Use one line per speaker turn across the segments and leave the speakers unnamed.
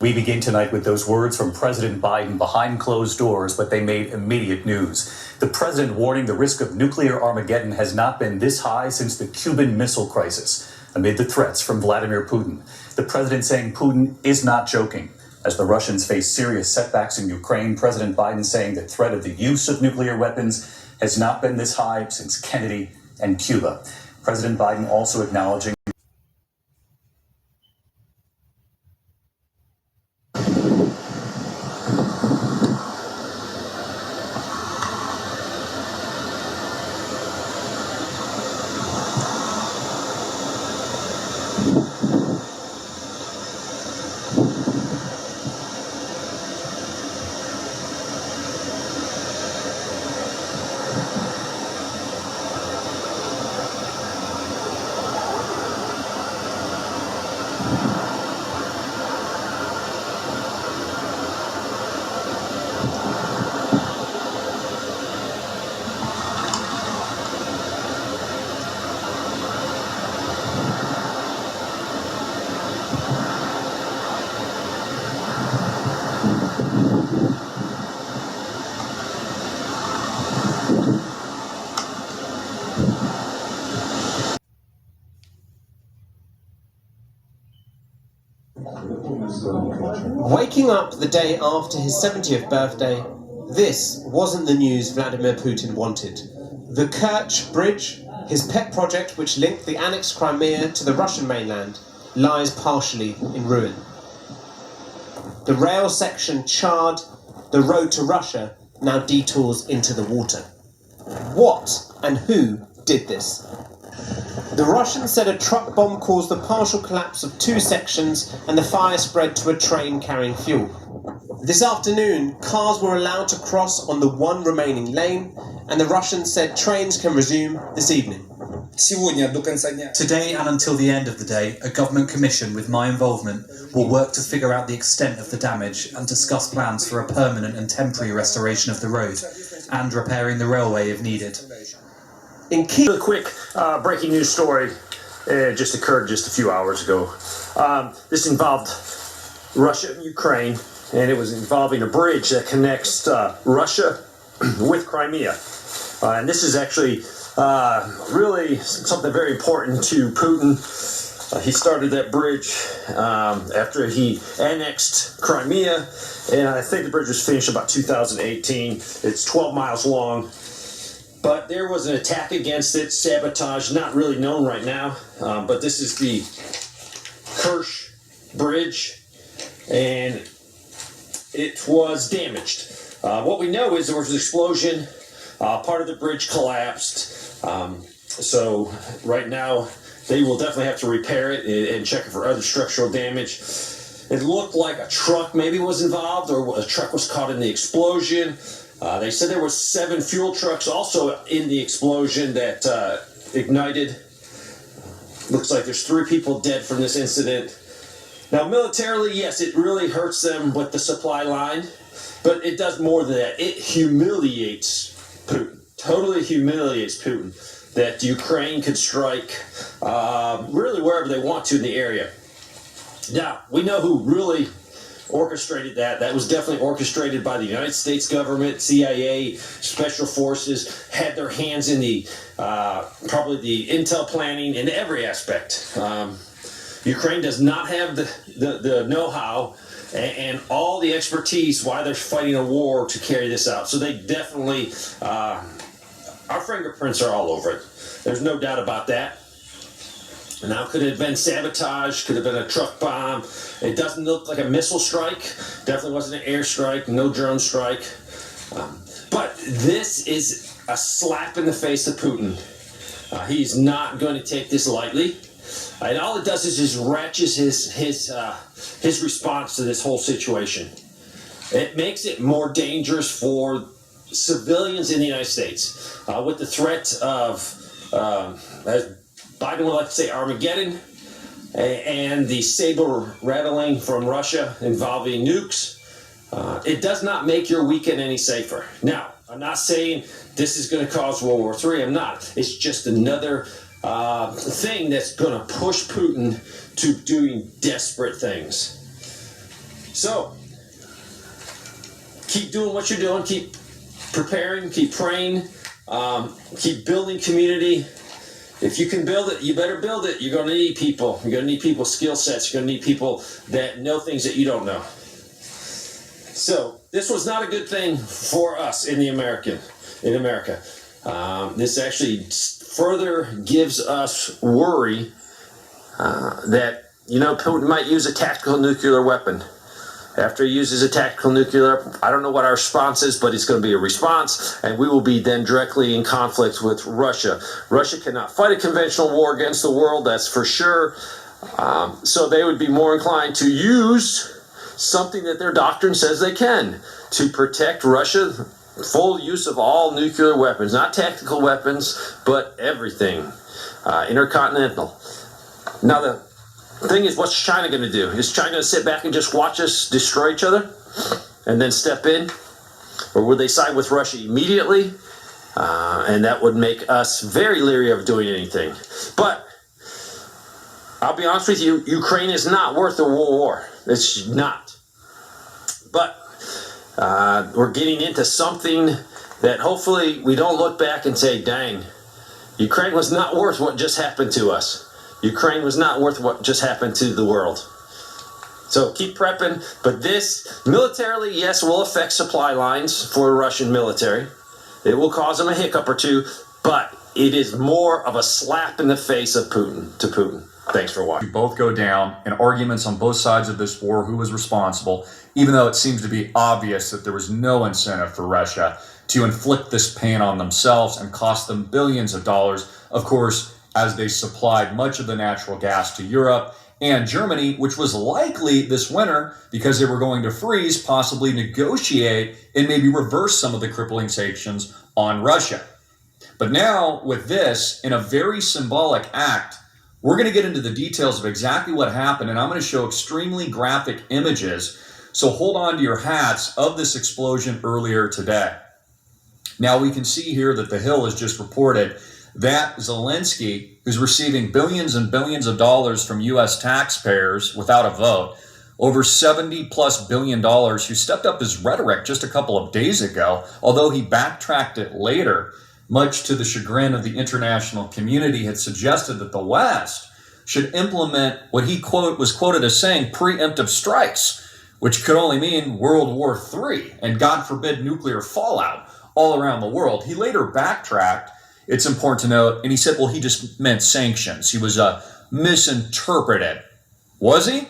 We begin tonight with those words from President Biden behind closed doors, but they made immediate news. The president warning the risk of nuclear Armageddon has not been this high since the Cuban Missile Crisis, amid the threats from Vladimir Putin. The president saying Putin is not joking. As the Russians face serious setbacks in Ukraine, President Biden saying the threat of the use of nuclear weapons has not been this high since Kennedy and Cuba. President Biden also acknowledging
Waking up the day after his 70th birthday, this wasn't the news Vladimir Putin wanted. The Kerch Bridge, his pet project which linked the annexed Crimea to the Russian mainland, lies partially in ruin. The rail section charred, the road to Russia now detours into the water. What and who did this? The Russians said a truck bomb caused the partial collapse of two sections and the fire spread to a train carrying fuel. This afternoon, cars were allowed to cross on the one remaining lane, and the Russians said trains can resume this evening.
Today and until the end of the day, a government commission with my involvement will work to figure out the extent of the damage and discuss plans for a permanent and temporary restoration of the road and repairing the railway if needed.
A quick breaking news story just occurred just a few hours ago. This involved Russia and Ukraine, and it was involving a bridge that connects Russia with Crimea. And this is actually really something very important to Putin. He started that bridge after he annexed Crimea, and I think the bridge was finished about 2018. It's 12 miles long. But there was an attack against it, sabotage, not really known right now. But this is the Kerch Bridge, and it was damaged. What we know is there was an explosion. Part of the bridge collapsed. So right now, they will definitely have to repair it and check it for other structural damage. It looked like a truck maybe was involved, or a truck was caught in the explosion. They said there were 7 fuel trucks also in the explosion that ignited. Looks like there's 3 people dead from this incident. Now, militarily, yes, it really hurts them with the supply line, but it does more than that. It humiliates Putin, totally humiliates Putin, that Ukraine could strike really wherever they want to in the area. Now, we know who really orchestrated that. That was definitely orchestrated by the United States government, CIA, special forces, had their hands in the probably the intel planning in every aspect. Ukraine does not have the know-how and all the expertise why they're fighting a war to carry this out. So they definitely, our fingerprints are all over it. There's no doubt about that. Now, could it have been sabotage? Could it have been a truck bomb? It doesn't look like a missile strike. Definitely wasn't an air strike, no drone strike. But this is a slap in the face of Putin. He's not going to take this lightly. And all it does is just ratchets his response to this whole situation. It makes it more dangerous for civilians in the United States. With the threat of, as Biden would like to say, Armageddon, and the saber rattling from Russia involving nukes, it does not make your weekend any safer. Now, I'm not saying this is going to cause World War III. I'm not. It's just another thing that's going to push Putin to doing desperate things. So, keep doing what you're doing. Keep preparing. Keep praying. Keep building community. If you can build it, you better build it. You're going to need people. You're going to need people's skill sets. You're going to need people that know things that you don't know. So this was not a good thing for us in America. This actually further gives us worry that, Putin might use a tactical nuclear weapon. After he uses a tactical nuclear, I don't know what our response is, but it's going to be a response, and we will be then directly in conflict with Russia. Russia cannot fight a conventional war against the world, that's for sure. So they would be more inclined to use something that their doctrine says they can to protect Russia. Full use of all nuclear weapons, not tactical weapons, but everything. Intercontinental. Now the thing is, what's China going to do? Is China going to sit back and just watch us destroy each other and then step in? Or would they side with Russia immediately? And that would make us very leery of doing anything. But I'll be honest with you, Ukraine is not worth a world war. It's not. But we're getting into something that hopefully we don't look back and say, dang, Ukraine was not worth what just happened to us. Ukraine was not worth what just happened to the world. So keep prepping. But this, militarily, yes, will affect supply lines for the Russian military. It will cause them a hiccup or two, but it is more of a slap in the face of Putin. Thanks for watching.
Both go down in arguments on both sides of this war, who was responsible, even though it seems to be obvious that there was no incentive for Russia to inflict this pain on themselves and cost them billions of dollars, of course, as they supplied much of the natural gas to Europe and Germany, which was likely this winter, because they were going to freeze, possibly negotiate and maybe reverse some of the crippling sanctions on Russia. But now, with this, in a very symbolic act, we're going to get into the details of exactly what happened, and I'm going to show extremely graphic images. So hold on to your hats of this explosion earlier today. Now we can see here that the Hill has just reported that Zelensky, who's receiving billions and billions of dollars from U.S. taxpayers without a vote, over $70+ billion, who stepped up his rhetoric just a couple of days ago, although he backtracked it later, much to the chagrin of the international community, had suggested that the West should implement what he was quoted as saying preemptive strikes, which could only mean World War III and, God forbid, nuclear fallout all around the world. He later backtracked, it's important to note, and he said, well, he just meant sanctions. He was misinterpreted. Was he?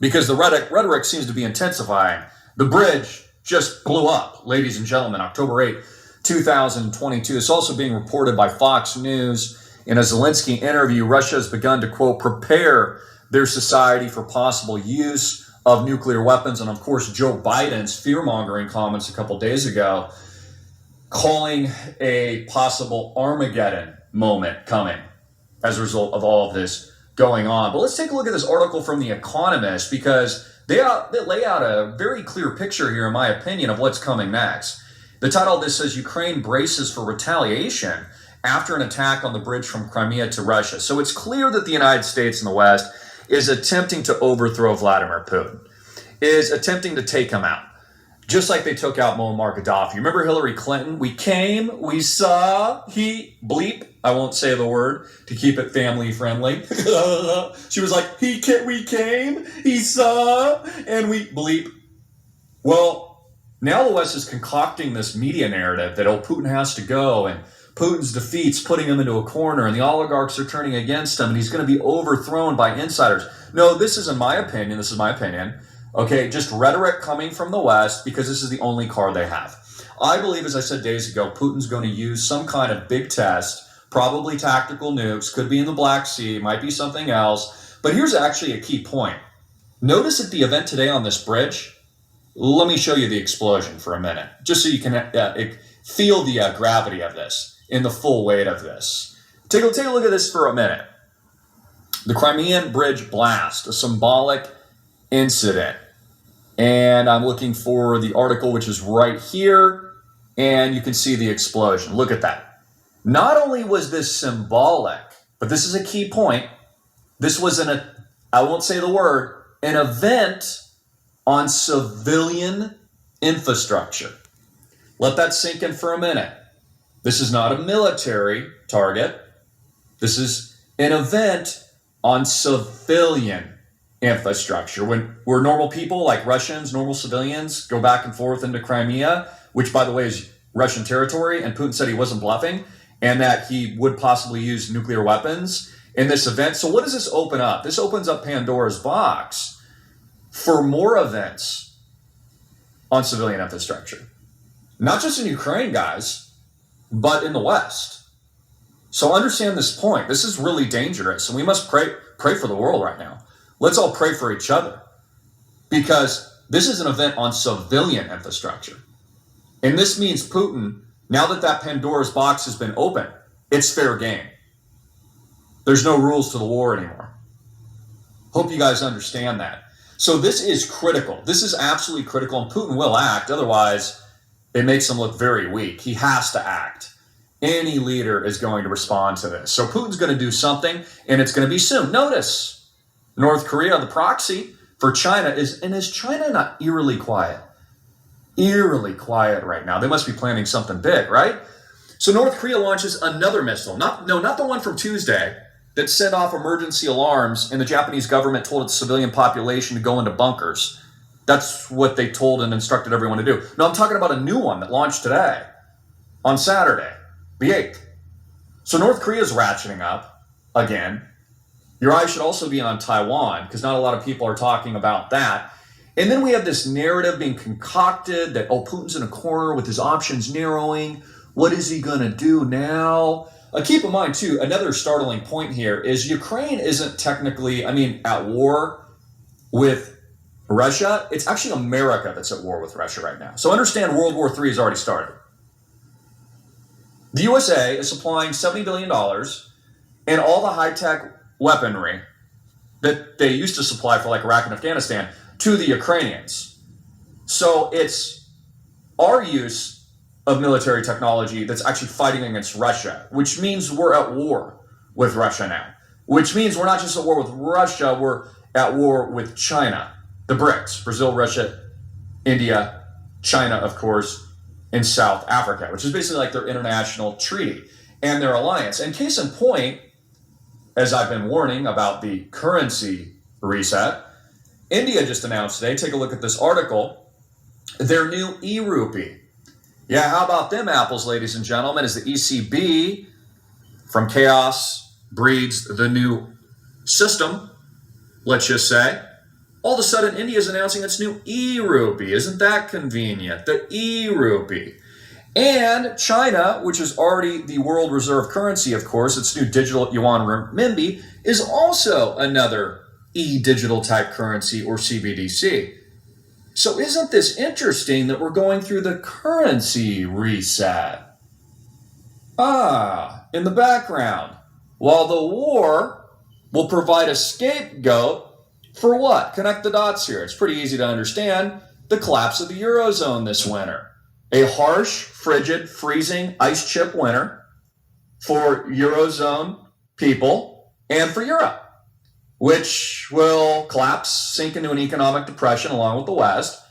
Because the rhetoric seems to be intensifying. The bridge just blew up, ladies and gentlemen, October 8, 2022. It's also being reported by Fox News. In a Zelensky interview, Russia has begun to, quote, prepare their society for possible use of nuclear weapons. And, of course, Joe Biden's fear-mongering comments a couple days ago, calling a possible Armageddon moment coming as a result of all of this going on. But let's take a look at this article from The Economist, because they lay out a very clear picture here, in my opinion, of what's coming next. The title of this says, Ukraine braces for retaliation after an attack on the bridge from Crimea to Russia. So it's clear that the United States and the West is attempting to overthrow Vladimir Putin, is attempting to take him out, just like they took out Muammar Gaddafi. Remember Hillary Clinton? We came, we saw, I won't say the word to keep it family friendly. She was like, we came, he saw, and we bleep. Well, now the West is concocting this media narrative that, Putin has to go, and Putin's defeat's putting him into a corner, and the oligarchs are turning against him, and he's going to be overthrown by insiders. No, this is my opinion. Okay, just rhetoric coming from the West, because this is the only card they have. I believe, as I said days ago, Putin's going to use some kind of big test, probably tactical nukes, could be in the Black Sea, might be something else. But here's actually a key point. Notice at the event today on this bridge, let me show you the explosion for a minute, just so you can feel the gravity of this and the full weight of this. Take a look at this for a minute. The Crimean Bridge blast, a symbolic incident. And I'm looking for the article, which is right here, and you can see the explosion. Look at that. Not only was this symbolic, but this is a key point. This was I won't say the word, an event
on civilian infrastructure. Let that sink in for a minute. This is not a military target. This is an event on civilian infrastructure. Where normal people like Russians, normal civilians, go back and forth into Crimea, which, by the way, is Russian territory, and Putin said he wasn't bluffing and that he would possibly use nuclear weapons in this event. So what does this open up? This opens up Pandora's box for more events on civilian infrastructure. Not just in Ukraine, guys, but in the West. So understand this point. This is really dangerous, and we must pray for the world right now. Let's all pray for each other, because this is an event on civilian infrastructure. And this means Putin, now that Pandora's box has been opened, it's fair game. There's no rules to the war anymore. Hope you guys understand that. So this is critical. This is absolutely critical, and Putin will act. Otherwise, it makes him look very weak. He has to act. Any leader is going to respond to this. So Putin's going to do something, and it's going to be soon. Notice, North Korea, the proxy for China, is China not eerily quiet? Eerily quiet right now. They must be planning something big, right? So North Korea launches another missile. Not the one from Tuesday that set off emergency alarms, and the Japanese government told its civilian population to go into bunkers. That's what they told and instructed everyone to do. No, I'm talking about a new one that launched today, on Saturday, the 8th. So North Korea is ratcheting up again. Your eyes should also be on Taiwan, because not a lot of people are talking about that. And then we have this narrative being concocted that, Putin's in a corner with his options narrowing. What is he going to do now? Keep in mind, too, another startling point here is Ukraine isn't technically, at war with Russia. It's actually America that's at war with Russia right now. So understand World War III has already started. The USA is supplying $70 billion and all the high-tech weaponry that they used to supply for like Iraq and Afghanistan to the Ukrainians. So it's our use of military technology that's actually fighting against Russia, which means we're at war with Russia now, which means we're not just at war with Russia, we're at war with China, the BRICS, Brazil, Russia, India, China, of course, and South Africa, which is basically like their international treaty and their alliance. And case in point, as I've been warning about the currency reset, India just announced today, take a look at this article, their new e-rupee. Yeah, how about them apples, ladies and gentlemen, as the ECB, from chaos breeds the new system, let's just say. All of a sudden, India is announcing its new e-rupee. Isn't that convenient? The e-rupee. And China, which is already the world reserve currency, of course, its new digital yuan renminbi, is also another e-digital type currency, or CBDC. So isn't this interesting that we're going through the currency reset? In the background, while the war will provide a scapegoat for what? Connect the dots here. It's pretty easy to understand. The collapse of the Eurozone this winter. A harsh, frigid, freezing, ice chip winter for Eurozone people and for Europe, which will collapse, sink into an economic depression along with the West.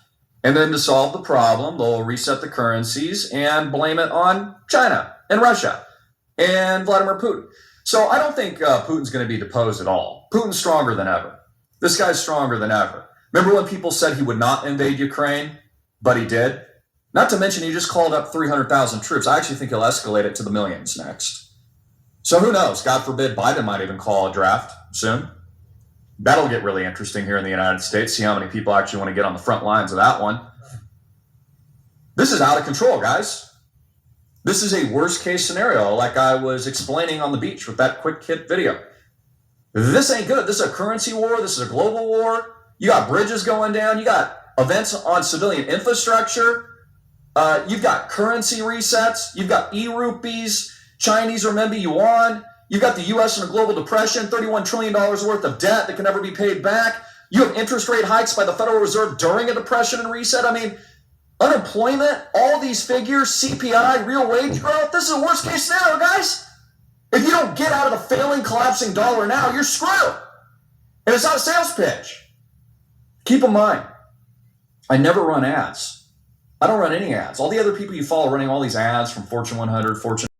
And then to solve the problem, they'll reset the currencies and blame it on China and Russia and Vladimir Putin. So I don't think Putin's going to be deposed at all. Putin's stronger than ever. This guy's stronger than ever. Remember when people said he would not invade Ukraine, but he did? Not to mention he just called up 300,000 troops. I actually think he'll escalate it to the millions next. So who knows? God forbid Biden might even call a draft soon. That'll get really interesting here in the United States. See how many people actually want to get on the front lines of that one. This is out of control, guys. This is a worst case scenario, like I was explaining on the beach with that quick hit video. This ain't good. This is a currency war. This is a global war. You got bridges going down. You got events on civilian infrastructure. You've got currency resets. You've got e-rupees, Chinese renminbi yuan. You've got the U.S. in a global depression, $31 trillion worth of debt that can never be paid back. You have interest rate hikes by the Federal Reserve during a depression and reset. Unemployment, all these figures, CPI, real wage growth. This is a worst case scenario, guys. If you don't get out of the failing, collapsing dollar now, you're screwed. And it's not a sales pitch. Keep in mind, I never run ads. I don't run any ads. All the other people you follow running all these ads from Fortune 100, Fortune